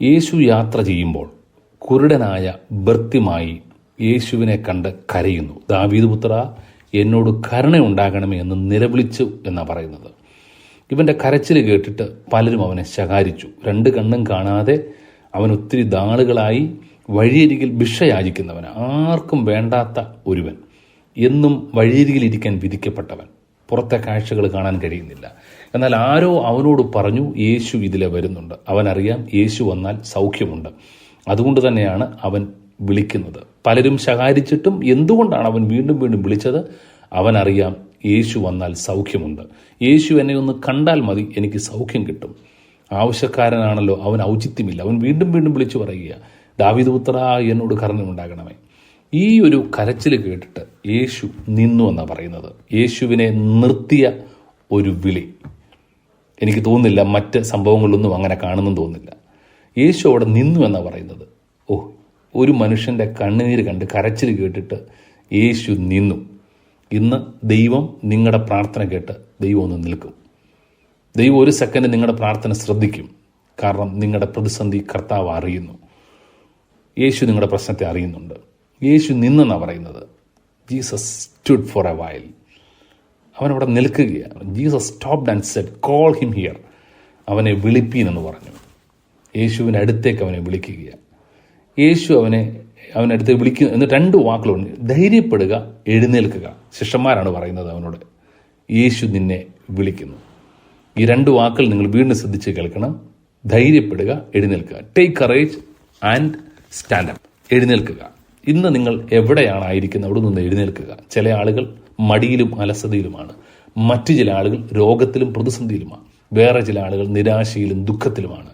യേശു യാത്ര ചെയ്യുമ്പോൾ കുരുടനായ ബർത്തിമായി യേശുവിനെ കണ്ട് കരയുന്നു. ദാവീദ് പുത്ര, എന്നോട് കരുണയുണ്ടാകണമേ എന്ന് നിലവിളിച്ചു എന്നാണ് പറയുന്നത്. ഇവന്റെ കരച്ചിൽ കേട്ടിട്ട് പലരും അവനെ ശകാരിച്ചു. രണ്ട് കണ്ണും കാണാതെ അവൻ ഒത്തിരി നാളുകളായി വഴിയരികിൽ ഭിക്ഷ യാചിക്കുന്നവൻ, ആർക്കും വേണ്ടാത്ത ഒരുവൻ, എന്നും വഴിയരികിൽ ഇരിക്കാൻ വിധിക്കപ്പെട്ടവൻ, പുറത്തെ കാഴ്ചകൾ കാണാൻ കഴിയുന്നില്ല. എന്നാൽ ആരോ അവനോട് പറഞ്ഞു, യേശു ഇതിലെ വരുന്നുണ്ട്. അവനറിയാം യേശു വന്നാൽ സൗഖ്യമുണ്ട്. അതുകൊണ്ട് തന്നെയാണ് അവൻ വിളിക്കുന്നത്. പലരും ശകാരിച്ചിട്ടും എന്തുകൊണ്ടാണ് അവൻ വീണ്ടും വീണ്ടും വിളിച്ചത്? അവനറിയാം യേശു വന്നാൽ സൗഖ്യമുണ്ട്. യേശു എന്നെ ഒന്ന് കണ്ടാൽ മതി, എനിക്ക് സൗഖ്യം കിട്ടും. ആവശ്യക്കാരനാണല്ലോ, അവൻ ഔചിത്യമില്ല. അവൻ വീണ്ടും വീണ്ടും വിളിച്ചു പറയുക, ദാവീദ് പുത്ര, എന്നോട് കരുണയുണ്ടാകണമേ. ഈ ഒരു കരച്ചിൽ കേട്ടിട്ട് യേശു നിന്നു എന്നാണ് പറയുന്നത്. യേശുവിനെ നിർത്തിയ ഒരു വിളി. എനിക്ക് തോന്നുന്നില്ല മറ്റ് സംഭവങ്ങളിലൊന്നും അങ്ങനെ കാണുന്നെന്ന് തോന്നുന്നില്ല. യേശു അവിടെ നിന്നു എന്നാണ് പറയുന്നത്. ഒരു മനുഷ്യൻ്റെ കണ്ണുനീര് കണ്ട് കരച്ചിൽ കേട്ടിട്ട് യേശു നിന്നു. ഇന്ന് ദൈവം നിങ്ങളുടെ പ്രാർത്ഥന കേട്ട് ദൈവം ഒന്ന് നിൽക്കും. ദൈവം ഒരു സെക്കൻഡ് നിങ്ങളുടെ പ്രാർത്ഥന ശ്രദ്ധിക്കും. കാരണം നിങ്ങളുടെ പ്രതിസന്ധി കർത്താവ് അറിയുന്നു. യേശു നിങ്ങളുടെ പ്രശ്നത്തെ അറിയുന്നുണ്ട്. യേശു നിന്നെന്നാണ് പറയുന്നത്. Jesus stood for a while. അവനവിടെ നിൽക്കുകയാണ്. Jesus stopped and said, call him here. അവനെ വിളിപ്പീൻ എന്ന് പറഞ്ഞു. യേശുവിൻ്റെ അടുത്തേക്ക് അവനെ വിളിക്കുകയാണ്. യേശു അവനടുത്തേക്ക് വിളിക്കുന്നു. എന്നിട്ട് രണ്ട് വാക്കുകളുണ്ട്: ധൈര്യപ്പെടുക, എഴുന്നേൽക്കുക. ശിഷ്യന്മാരാണ് പറയുന്നത് അവനോട്. യേശു നിന്നെ വിളിക്കുന്നു. ഈ രണ്ട് വാക്കുകൾ നിങ്ങൾ വീണ്ടും ശ്രദ്ധിച്ച് കേൾക്കണം. ധൈര്യപ്പെടുക, എഴുന്നേൽക്കുക. Take courage and stand up. എഴുന്നേൽക്കുക. ഇന്ന് നിങ്ങൾ എവിടെയാണ് ആയിരിക്കുന്നത് അവിടെ നിന്ന് എഴുന്നേൽക്കുക. ചില ആളുകൾ മടിയിലും അലസതയിലുമാണ്. മറ്റു ചില ആളുകൾ രോഗത്തിലും പ്രതിസന്ധിയിലുമാണ്. വേറെ ചില ആളുകൾ നിരാശയിലും ദുഃഖത്തിലുമാണ്.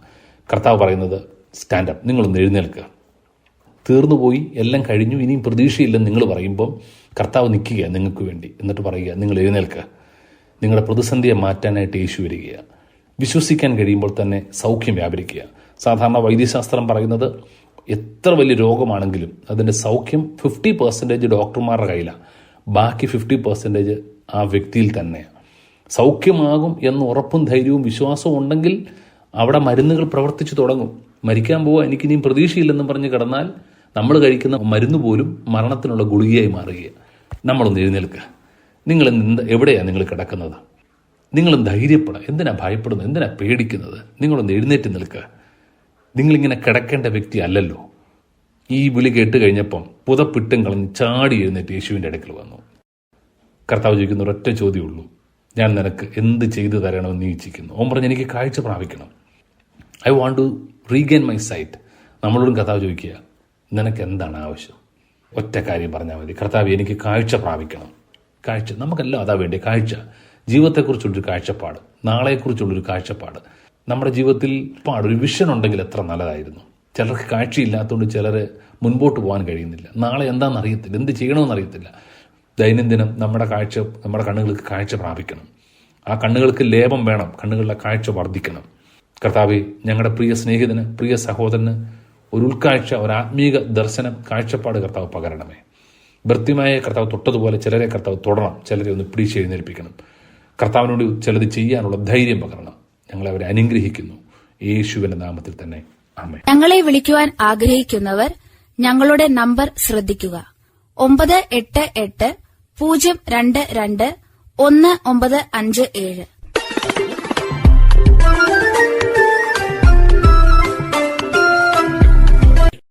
കർത്താവ് പറയുന്നത് സ്റ്റാൻഡപ്പ്, നിങ്ങളൊന്ന് എഴുന്നേൽക്കുക. തീർന്നുപോയി, എല്ലാം കഴിഞ്ഞു, ഇനിയും പ്രതീക്ഷയില്ലെന്ന് നിങ്ങൾ പറയുമ്പം കർത്താവ് നിൽക്കുക നിങ്ങൾക്ക് വേണ്ടി. എന്നിട്ട് പറയുക, നിങ്ങൾ എഴുന്നേൽക്കുക. നിങ്ങളുടെ പ്രതിസന്ധിയെ മാറ്റാനായിട്ട് യേശു വരികയാണ്. വിശ്വസിക്കാൻ കഴിയുമ്പോൾ തന്നെ സൗഖ്യം വ്യാപരിക്കുക. സാധാരണ വൈദ്യശാസ്ത്രം പറയുന്നത് എത്ര വലിയ രോഗമാണെങ്കിലും അതിൻ്റെ സൗഖ്യം 50% ഡോക്ടർമാരുടെ കയ്യിലാണ്, ബാക്കി 50% ആ വ്യക്തിയിൽ തന്നെയാണ്. സൗഖ്യമാകും എന്ന് ഉറപ്പും ധൈര്യവും വിശ്വാസവും ഉണ്ടെങ്കിൽ അവിടെ മരുന്നുകൾ പ്രവർത്തിച്ചു തുടങ്ങും. മരിക്കാൻ പോവുക, എനിക്കിനിയും പ്രതീക്ഷയില്ലെന്നും പറഞ്ഞ് കിടന്നാൽ നമ്മൾ കഴിക്കുന്ന മരുന്ന് പോലും മരണത്തിനുള്ള ഗുളികയായി മാറുകയാണ്. നമ്മളൊന്ന് എഴുന്നേൽക്കുക. നിങ്ങൾ എവിടെയാണ് നിങ്ങൾ കിടക്കുന്നത്? നിങ്ങളും ധൈര്യപ്പെടുക. എന്തിനാ ഭയപ്പെടുന്നത്? എന്തിനാ പേടിക്കുന്നത്? നിങ്ങളൊന്ന് എഴുന്നേറ്റ് നിൽക്കുക. നിങ്ങളിങ്ങനെ കിടക്കേണ്ട വ്യക്തി അല്ലല്ലോ. ഈ വിളി കേട്ട് കഴിഞ്ഞപ്പം പുതപ്പിട്ടും കളഞ്ഞ് ചാടി എഴുന്നേറ്റ് യേശുവിൻ്റെ അടുക്കൽ വന്നു. കർത്താവ് ചോദിക്കുന്ന ഒരൊറ്റ ചോദ്യമുള്ളൂ: ഞാൻ നിനക്ക് എന്ത് ചെയ്തു തരണമെന്ന് നീ ഇച്ഛിക്കുന്നു? ഓൻ പറഞ്ഞ്, എനിക്ക് കാഴ്ച പ്രാപിക്കണം. I want to regain my sight. നമ്മളോടും കർത്താവ് ചോദിക്കുക, നിനക്ക് എന്താണ് ആവശ്യം? ഒറ്റ കാര്യം പറഞ്ഞാൽ മതി. കർത്താവ്, എനിക്ക് കാഴ്ച പ്രാപിക്കണം. കാഴ്ച നമുക്കെല്ലാം അതാ വേണ്ടി. കാഴ്ച, ജീവിതത്തെക്കുറിച്ചുള്ളൊരു കാഴ്ചപ്പാട്, നാളെക്കുറിച്ചുള്ളൊരു കാഴ്ചപ്പാട്. നമ്മുടെ ജീവിതത്തിൽ ഒരു വിഷൻ ഉണ്ടെങ്കിൽ എത്ര നല്ലതായിരുന്നു. ചിലർക്ക് കാഴ്ചയില്ലാത്തതുകൊണ്ട് ചിലർ മുൻപോട്ട് പോകാൻ കഴിയുന്നില്ല. നാളെ എന്താണെന്ന് അറിയത്തില്ല, എന്ത് ചെയ്യണമെന്ന് അറിയത്തില്ല. ദൈനംദിനം നമ്മുടെ കണ്ണുകൾക്ക് കാഴ്ച പ്രാപിക്കണം. ആ കണ്ണുകൾക്ക് ലേപം വേണം. കണ്ണുകളുടെ കാഴ്ച വർദ്ധിക്കണം. കർത്താവേ, ഞങ്ങളുടെ പ്രിയ സ്നേഹിതന്, പ്രിയ സഹോദരന് ഒരു ഉൾക്കാഴ്ച, ഒരു ആത്മീക ദർശനം, കാഴ്ചപ്പാട് കർത്താവ് പകരണമേ. ഭൃത്യമായ കർത്താവ് തൊട്ടതുപോലെ ചിലരെ കർത്താവ് തൊടണം. ചിലരെ ഒന്ന് പിടിച്ച് എഴുന്നേൽപ്പിക്കണം. കർത്താവിനോട് ചിലത് ചെയ്യാനുള്ള ധൈര്യം പകരണം. ഞങ്ങളെ അവരെ അനുഗ്രഹിക്കുന്നു യേശുവിന്റെ നാമത്തിൽ തന്നെ, ആമേൻ. ഞങ്ങളെ വിളിക്കുവാൻ ആഗ്രഹിക്കുന്നവർ ഞങ്ങളുടെ നമ്പർ ശ്രദ്ധിക്കുക: 988 022 1957.